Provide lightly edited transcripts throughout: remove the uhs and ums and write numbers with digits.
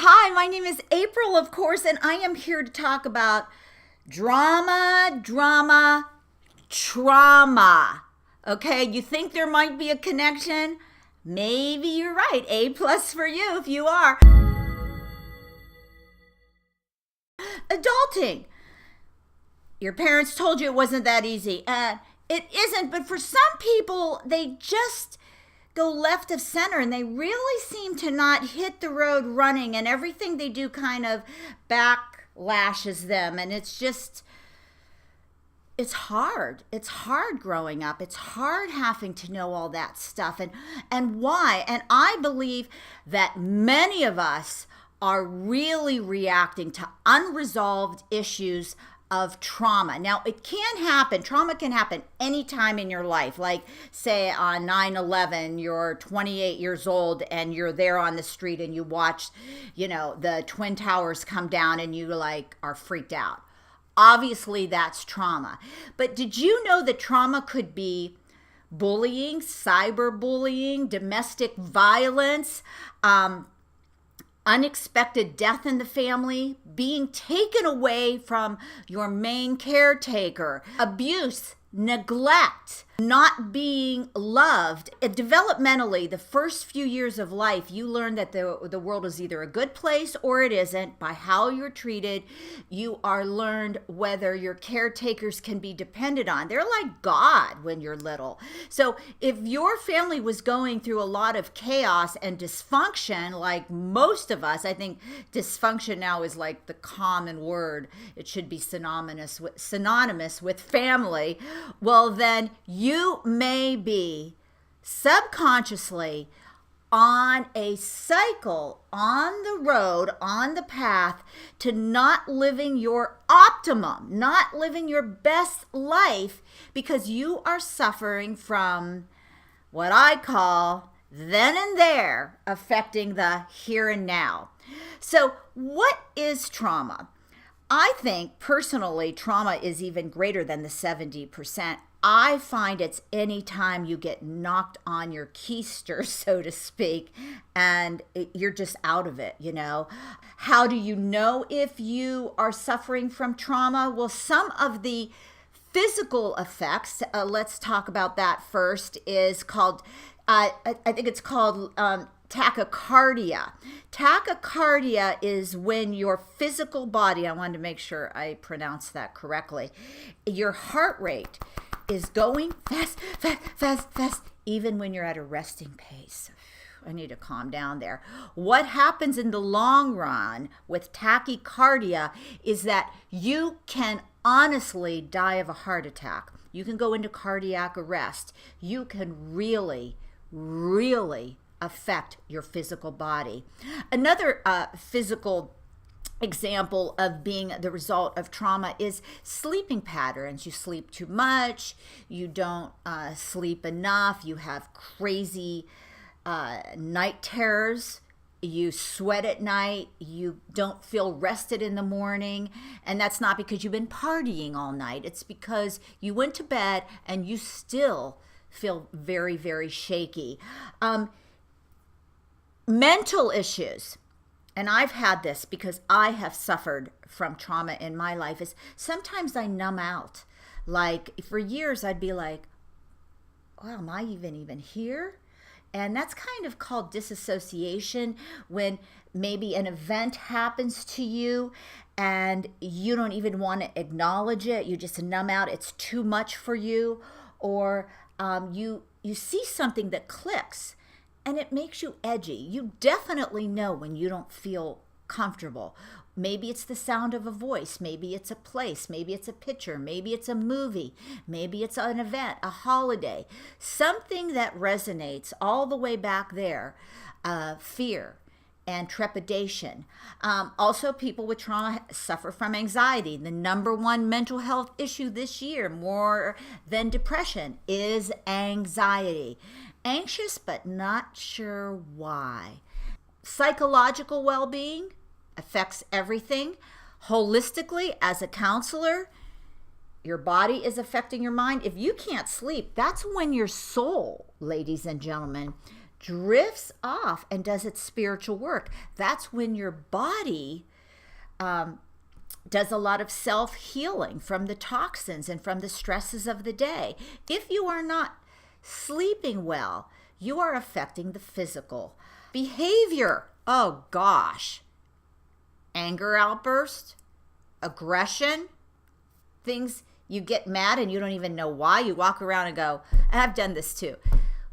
Hi, my name is April, of course, and I am here to talk about drama. Okay, you think there might be a connection? Maybe you're right. A plus for you if you are. Adulting. Your parents told you it wasn't that easy. It isn't, but for some people, they just go left of center and they really seem to not hit the road running, and everything they do kind of backlashes them, and it's hard. It's hard growing up. It's hard having to know all that stuff and why. And I believe that many of us are really reacting to unresolved issues of trauma. Now, it can happen. Trauma can happen anytime in your life. Like, say, on 9/11, you're 28 years old and you're there on the street and you watch, the Twin Towers come down and you are freaked out. Obviously, that's trauma. But did you know that trauma could be bullying, cyberbullying, domestic violence, unexpected death in the family, being taken away from your main caretaker, abuse, neglect, not being loved? Developmentally, the first few years of life, you learn that the world is either a good place or it isn't. By how you're treated, you are learned whether your caretakers can be depended on. They're like God when you're little. So if your family was going through a lot of chaos and dysfunction, like most of us, I think dysfunction now is like the common word. It should be synonymous with family. Well, then you may be subconsciously on a cycle, on the road, on the path to not living your optimum, not living your best life, because you are suffering from what I call then and there affecting the here and now. So what is trauma? I think personally, trauma is even greater than the 70%. I find it's any time you get knocked on your keister, so to speak, and you're just out of it, How do you know if you are suffering from trauma? Well, some of the physical effects, let's talk about that first, is called, I think it's called tachycardia. Tachycardia is when your physical body, I wanted to make sure I pronounced that correctly, your heart rate is going fast, even when you're at a resting pace. I need to calm down there. What happens in the long run with tachycardia is that you can honestly die of a heart attack. You can go into cardiac arrest. You can really affect your physical body. Another physical example of being the result of trauma is sleeping patterns. You sleep too much, you don't sleep enough, you have crazy night terrors, you sweat at night, you don't feel rested in the morning, and that's not because you've been partying all night. It's because you went to bed and you still feel very, very shaky. Mental issues, and I've had this because I have suffered from trauma in my life, is sometimes I numb out. Like, for years I'd be like, wow, am I even here? And that's kind of called dissociation, when maybe an event happens to you and you don't even want to acknowledge it. You just numb out. It's too much for you. Or you see something that clicks and it makes you edgy. You definitely know when you don't feel comfortable. Maybe it's the sound of a voice. Maybe it's a place. Maybe it's a picture. Maybe it's a movie. Maybe it's an event, a holiday. Something that resonates all the way back there. Fear and trepidation. Also, people with trauma suffer from anxiety. The number one mental health issue this year, more than depression, is anxiety. Anxious but not sure why. Psychological well-being affects everything. Holistically, as a counselor, your body is affecting your mind. If you can't sleep, that's when your soul, ladies and gentlemen, drifts off and does its spiritual work. That's when your body does a lot of self-healing from the toxins and from the stresses of the day. If you are not sleeping well, you are affecting the physical. Behavior, oh gosh. Anger outburst, aggression, things you get mad and you don't even know why. You walk around and go, and I've done this too.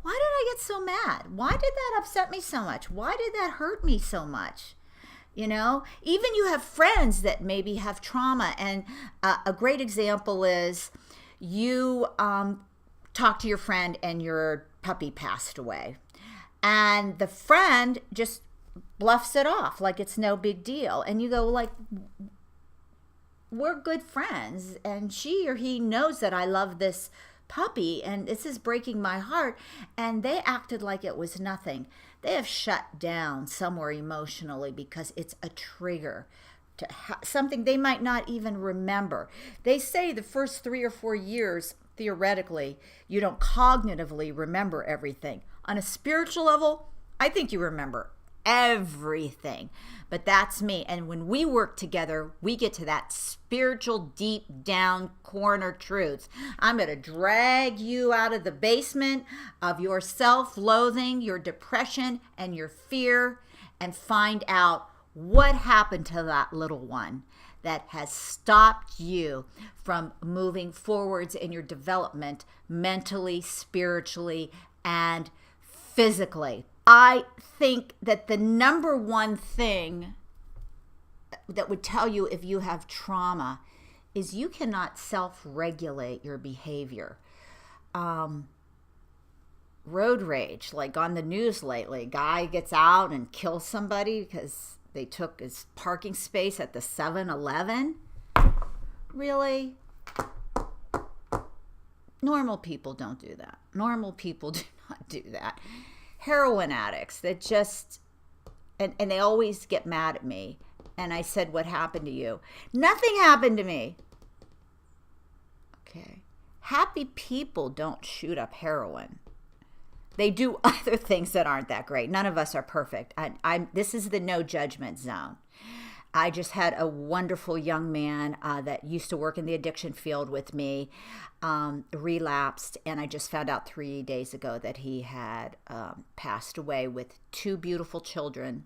Why did I get so mad? Why did that upset me so much? Why did that hurt me so much? You know, even you have friends that maybe have trauma. And a great example is you talk to your friend and your puppy passed away. And the friend just bluffs it off like it's no big deal. And you go like, we're good friends. And she or he knows that I love this puppy and this is breaking my heart. And they acted like it was nothing. They have shut down somewhere emotionally because it's a trigger to something they might not even remember. They say the first 3 or 4 years, theoretically, you don't cognitively remember everything. On a spiritual level, I think you remember everything. But that's me. And when we work together, we get to that spiritual, deep down corner truths. I'm going to drag you out of the basement of your self-loathing, your depression, and your fear, and find out what happened to that little one that has stopped you from moving forwards in your development mentally, spiritually, and physically. I think that the number one thing that would tell you if you have trauma is you cannot self-regulate your behavior. Road rage, like on the news lately, guy gets out and kills somebody because they took his parking space at the 7-Eleven. Really? Normal people don't do that. Normal people do not do that. Heroin addicts that just, and they always get mad at me. And I said, what happened to you? Nothing happened to me. Okay. Happy people don't shoot up heroin. They do other things that aren't that great. None of us are perfect. This is the no judgment zone. I just had a wonderful young man that used to work in the addiction field with me, relapsed, and I just found out 3 days ago that he had passed away with 2 beautiful children.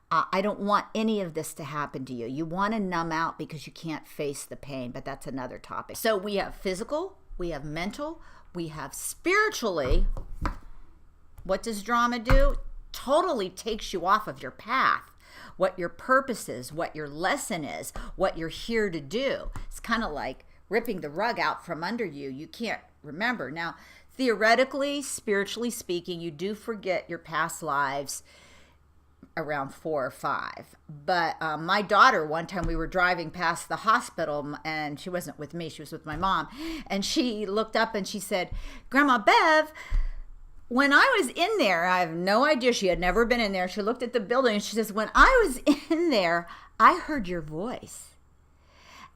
I don't want any of this to happen to you. You want to numb out because you can't face the pain, but that's another topic. So we have physical, we have mental, we have spiritually. What does drama do? Totally takes you off of your path. What your purpose is, what your lesson is, what you're here to do. It's kind of like ripping the rug out from under you. You can't remember. Now, theoretically, spiritually speaking, you do forget your past lives around 4 or 5. But my daughter, one time we were driving past the hospital, and she wasn't with me, she was with my mom, and she looked up and she said, Grandma Bev, when I was in there, I have no idea, she had never been in there. She looked at the building and she says, when I was in there, I heard your voice.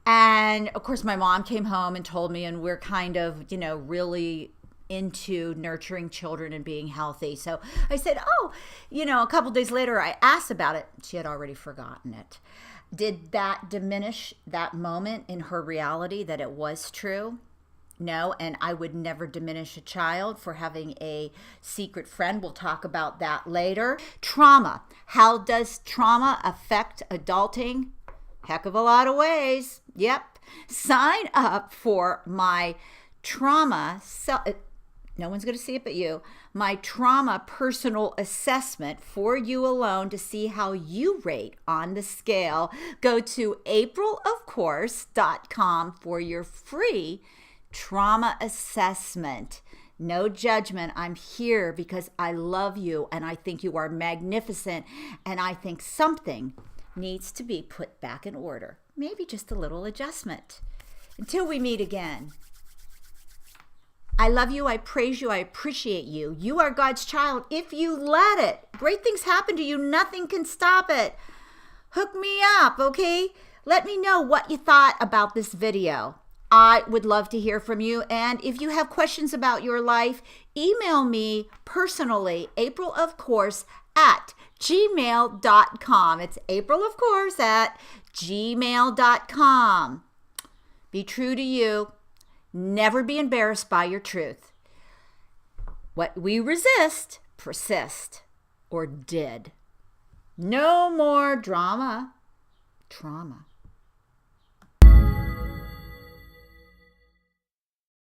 And of course, my mom came home and told me, and we're kind of, really into nurturing children and being healthy. So I said, a couple days later, I asked about it. She had already forgotten it. Did that diminish that moment in her reality that it was true? No, and I would never diminish a child for having a secret friend. We'll talk about that later. Trauma. How does trauma affect adulting? Heck of a lot of ways. Yep. Sign up for my trauma, no one's going to see it but you, my trauma personal assessment for you alone to see how you rate on the scale. Go to AprilOfCourse.com for your free trauma assessment. No judgment. I'm here because I love you and I think you are magnificent and I think something needs to be put back in order. Maybe just a little adjustment. Until we meet again. I love you. I praise you. I appreciate you. You are God's child if you let it. Great things happen to you. Nothing can stop it. Hook me up, okay? Let me know what you thought about this video. I would love to hear from you. And if you have questions about your life, email me personally, AprilOfCourse at gmail.com. It's AprilOfCourse at gmail.com. Be true to you. Never be embarrassed by your truth. What we resist, persist, or did. No more drama. Trauma.